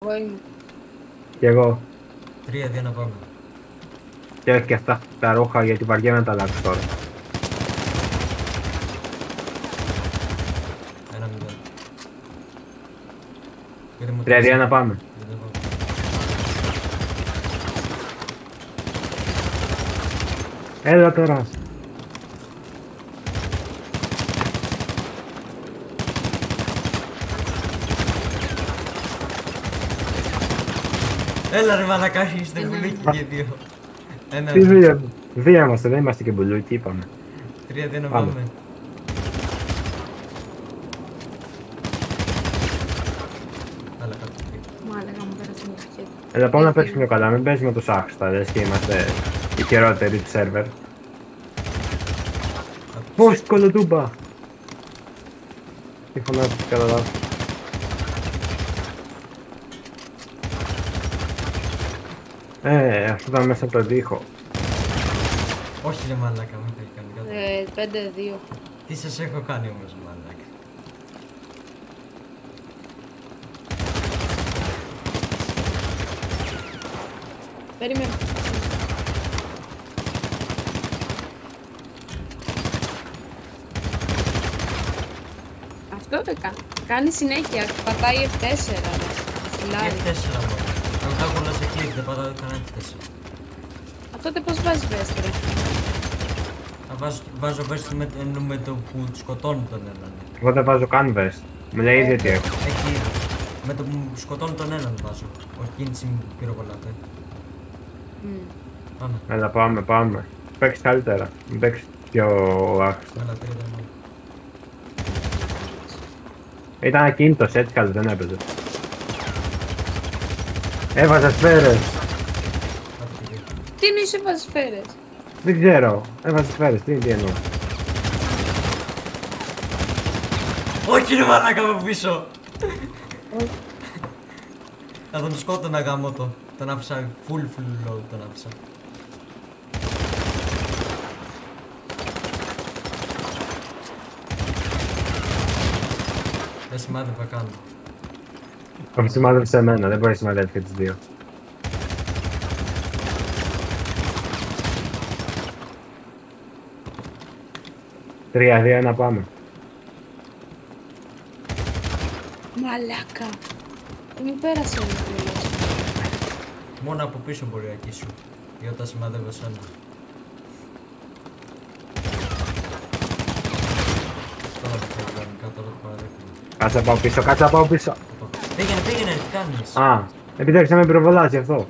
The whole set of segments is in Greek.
Εγώ είμαι. Κι εγώ. 3-2 να πάμε. Και όχι και αυτά τα ρούχα γιατί βαριέμαι να τα αλλάξω τώρα. 1-0. 3-2 να πάμε. Έλα τώρα. Έλα ρε μαλάκα, είστε μπουλούκι και δύο. Τι δύο. Δύο είμαστε, δεν είμαστε και μπουλούκι, είπαμε. 3-2 να πάμε. Άλλα κάτω. Μάλακα μου πέρασε μια χέρι. Έλα πάμε να παίξουμε πιο καλά, μην παίζουμε τους άχστα, λες και είμαστε οι χειρότεροι του σερβερ. Πώς κολοτούμπα! Τι φωνάζω κατά λάθος. Αυτό ήταν μέσα από τον τοίχο. Όχι ρε μαλάκα, μην θα έχει κάνει κάτι. 5-2. Τι σας έχω κάνει όμως μαλάκα. Περίμενε. Αυτό δεν κάνει. Κάνει συνέχεια. Πατάει F4. Φιλάρι. F4 μόνο. Αν τα έχω σε κλικ, δεν πατάω κανένα F4. Αυτό δεν πώς βάζει βέστρε. Βάζω vest με το που σκοτώνει τον έναν. Εγώ δεν βάζω καν vest. Μου λέει ήδη τι έχω. Εκεί. Με το που σκοτώνει τον έναν βάζω. Όχι κίνηση μου πυροβολάτε. Πάμε. Έλα πάμε. Παίξεις καλύτερα. Μην παίξεις πιο άχιστα. Έλα 3 μόνο. Ήταν ακίνητος, έτσι καλώς δεν έπαιζε. Έβαζα σφαίρες. Τι εννοείς έβαζε σφαίρες. Δεν ξέρω. Έβαζα σφαίρες, τι εννοώ. Όχι ρε μαλάκα από πίσω. Θα τον σκότωνα γάμο το. Τον άφησα full load τον άφησα. Δεν σημάδευα καν. Όχι σημάδεψε εμένα, δεν μπορεί να σημαδεύει και τις δύο. Τρία, δύο, να πάμε. Μαλάκα. Μην πέρασε ο Νικόλας. Μόνο από πίσω μπορεί να ακίσου. Ή όταν σημαδεύω εσένα. Τώρα δεν θέλω να κάνει κάτω, τώρα το παραδέχομαι. Κάτσε να πάω πίσω. Πήγαινε, τι κάνεις. Α, επιτρέψτε να με πυροβολάζει αυτό.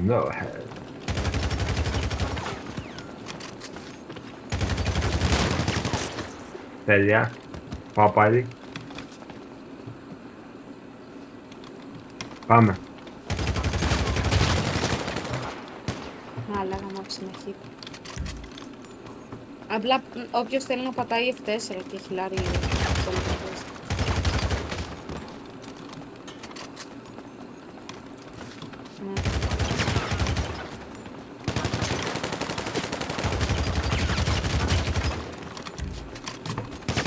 No head. Τέλεια. Πάω πάλι. Πάμε. Μαλάκα μου άφησε να χείπει. Απλά όποιος θέλει να πατάει F4 και χιλάρει πολύ καθώς.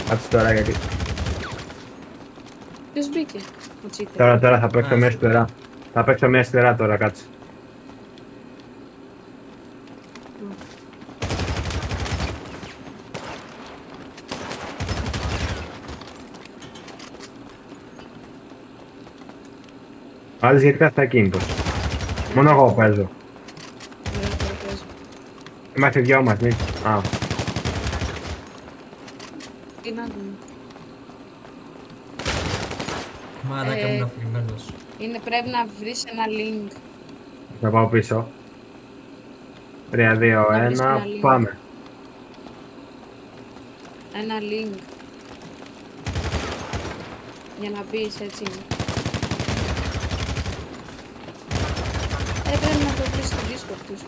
Κάτσε τώρα γιατί. Ποιος μπήκε, ο Τσίτερ. Τώρα θα παίξω μέσα σκληρά. Θα παίξω μέσα σκληρά τώρα, κάτσε. Άλλες γιατί κάθεται ακίνητος. Μόνο εγώ παίζω. Είμαστε δυο μας, μη. Α. Τι να δούμε. Μαλάκα ήμουν αφηρημένος. Πρέπει να βρεις ένα link. Θα πάω πίσω. 3, 2, 1, πάμε. Ένα link. Για να μπεις έτσι. Πρέπει να το βρεις στο Discord τους.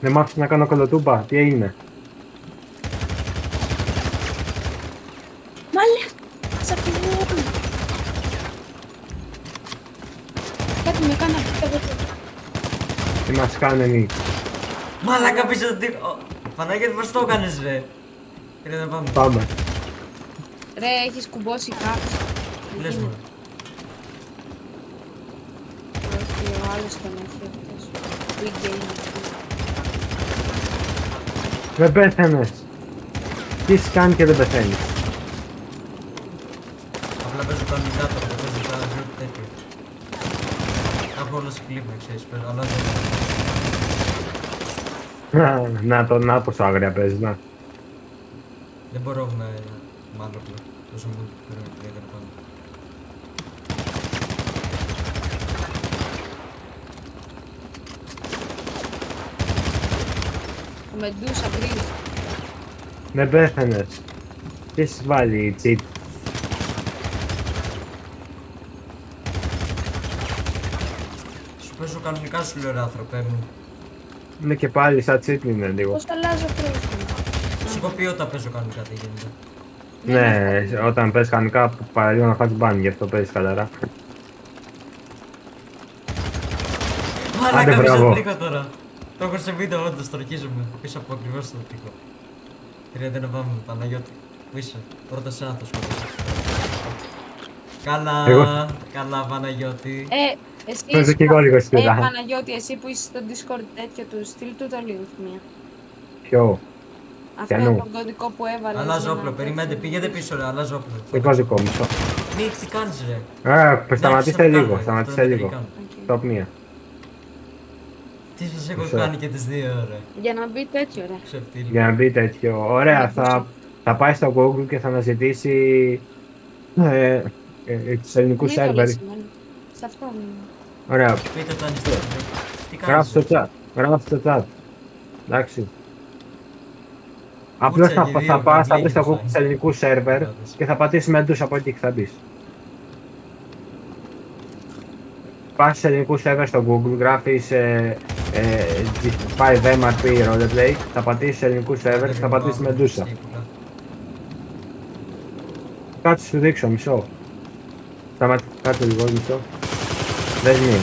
Δεν μ' άφησες να κάνω κολοτούμπα, τι έγινε. Σ' αφηγούν. Κάτι με κάνα Τι μας κάνουν εμείς. Μαλάκα πίσω το τύπο. Παναγιώτη πώς το έκανες ρε. Κύριε, δεν πάμε. Πάμε. Ρε, έχεις κουμπώσει κάποιος. Λες μου. Όχι, ο άλλος τον έχει αυτός. Big game. Δεν πέθανες. Τι έχεις κάνει και δεν πεθαίνεις. Απλά παίζω κανονικά τώρα, δεν παίζω τα ζώα τέτοιο. Έχω όλα σε κλίπ, ξέρεις, αλλά δεν... Να πόσο άγρια παίζεις, να. Δεν μπορώ με μάλλον πλέον. Τόσο μου πρέπει να πάμε. Ο Μεντούσα γκρίνει. Δεν πέθανες. Τι έχεις βάλει, cheat. Σου παίζω κανονικά σου λέω ρε άνθρωπέ μου. Είναι και πάλι σαν cheat είναι λίγο. Πώς αλλάζω πρόσωπο. Σου έχω πει όταν παίζω κανονικά τι γίνεται. Ναι, όταν παίζεις κανονικά παραλίγο να φας μπαν, γι' αυτό παίζεις χαλαρά. Μαλάκα πίσω μπράβο. το τοίχο τώρα. Το έχω σε βίντεο όντως, το αρχίζουμε. Πίσω από ακριβώς το τοίχο. Κύριε, να πάμε, Παναγιώτη. Πού είσαι, πρώτα σε άνθρωπο σκοτώσεις. Καλά, Εγώ. καλά Παναγιώτη. Εσύ Παίζω και εγώ λίγο στη δουλειά. Παναγιώτη, εσύ που είσαι στο Discord τέτοιο του, στείλ του το λίγο μία. Ποιο, Αυτό Ποιανού? τον κωδικό που έβαλε. Αλλάζω όπλο, περιμένετε, πήγαινε πίσω ρε, αλλάζω όπλο. δικό δικό μισό. Μη, τι κάνεις ρε. Σταματήστε Εντάξει, θα το λίγο, κάνουμε, σταματήστε αυτό λίγο. δεν Top μία. Τι σας έχω Μισό. κάνει και τις δύο ρε. Για να μπει τέτοιο ρε. Ξεφτύλι. Για να μπει τέτοιο. Ωραία, θα πάει στο Google και θα αναζητήσει τους ελληνικούς Ναι, σερβερ. σε αυτό μου. Ωραία, Πείτε το αν είστε. Τι γράφει κάνεις στο ρε. chat. Γράφει στο chat. Εντάξει. Απλώς Κούτσα και δύο, θα πας, θα βρεις στο Google Google τους ελληνικούς σερβερ και θα πατήσεις με τους από εκεί και θα μπεις. Πας στους ελληνικούς σερβερ στο Google, γράφεις G5MRP Roleplay, θα πατήσεις στους ελληνικούς σερβερ και θα πατήσεις με ντούσα. Κάτσε σου δείξω, μισό. Κάτσε λίγο, μισό. Δες μία.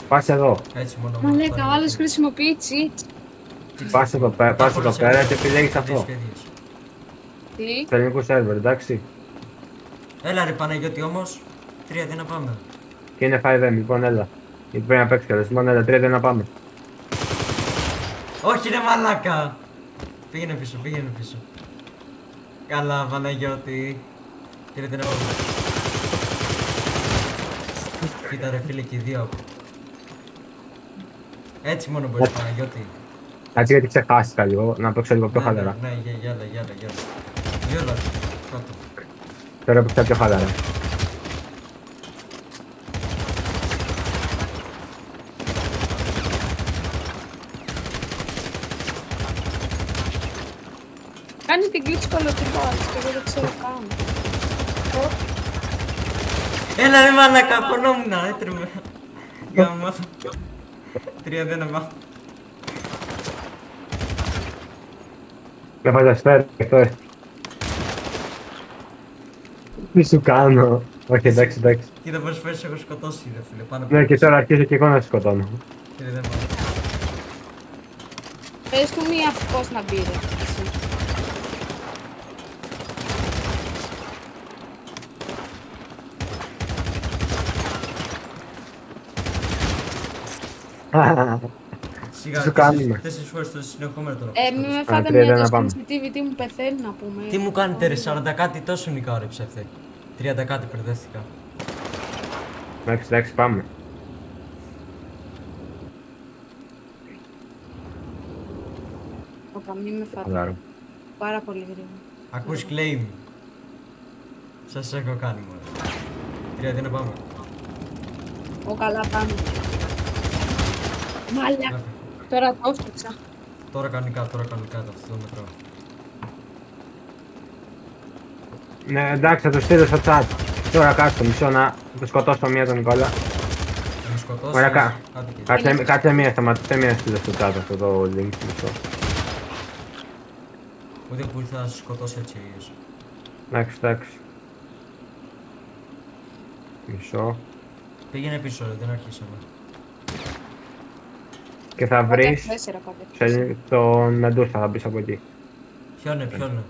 Πας εδώ. Έτσι μόνο. Μα λέει, ο άλλος χρησιμοποιεί cheat. Πας εδώ πέρα και επιλέγεις αυτό. Τι. Στο ελληνικό σερβερ, εντάξει. Έλα ρε Παναγιώτη όμως. 3 δεν να πάμε. Και είναι 5M, λοιπόν, έλα. Γιατί πρέπει να παίξεις κιόλας. Λοιπόν, έλα, 3 να πάμε. Όχι ρε μαλάκα. Πήγαινε πίσω, πήγαινε πίσω. Καλά Παναγιώτη. Κύριε δεν να πάμε. Κοίτα ρε φίλε και οι δύο. Έτσι μόνο μπορείς Παναγιώτη. Κάτσε γιατί ξεχάστηκα λίγο, να παίξω λίγο πιο χαλαρά. Ναι, γέλα. Γέλα. Κάτω. Τώρα παίξα πιο χαλαρά. Κάνει την glitch κολοτριβάς και εγώ δεν ξέρω καν. Έλα ρε μαλάκα, πονόμουνα, έτρεμε. Γάμο. 3 δεν να πάμε. Με φανταστέρω αυτό. Τι σου κάνω. Όχι, εντάξει. Κοίτα πόσες φορές έχω σκοτώσει ρε φίλε, πάνω Ναι, και τώρα αρχίζω και εγώ να σκοτώνω. Κύριε δεν πάμε. Πες του μία πώς να μπει ρε. εσύ. Σιγά, σου κάνουμε. 4 φορές το συνεχόμενο τώρα. Μη με Α, φάτε 3 μία να το πάμε. sensitivity μου πεθαίνει να πούμε. Τι μου κάνετε ρε, 40 κάτι τόσο νικά ρε ψεύτε. 30 κάτι μπερδεύτηκα. Εντάξει, πάμε. Όπα, μη με φάτε. Χαλαρό. Πάρα πολύ γρήγορα. Ακούς claim. Σας έχω κάνει μόνο. 3 δεν να πάμε. Ω, καλά πάμε. Μάλια. Γράφε. Τώρα το έφτιαξα. Τώρα κανονικά το αυτό το μετράω. Ναι, εντάξει, θα το στείλω στο chat. Τώρα κάτσε μισό να το σκοτώσω μία τον Νικόλα. Θα με σκοτώσεις. Ωραία, Άντε και κάτσε μία, σταματήστε μία στείλω στο chat αυτό το link. Μισό. ούτε που θα σε σκοτώσει έτσι ο ίδιος. Εντάξει. Μισό. Πήγαινε πίσω ρε, δεν αρχίσαμε. Και θα βρεις 4 πάτε. τον Μεντούσα, θα μπεις από εκεί. Ποιον είναι.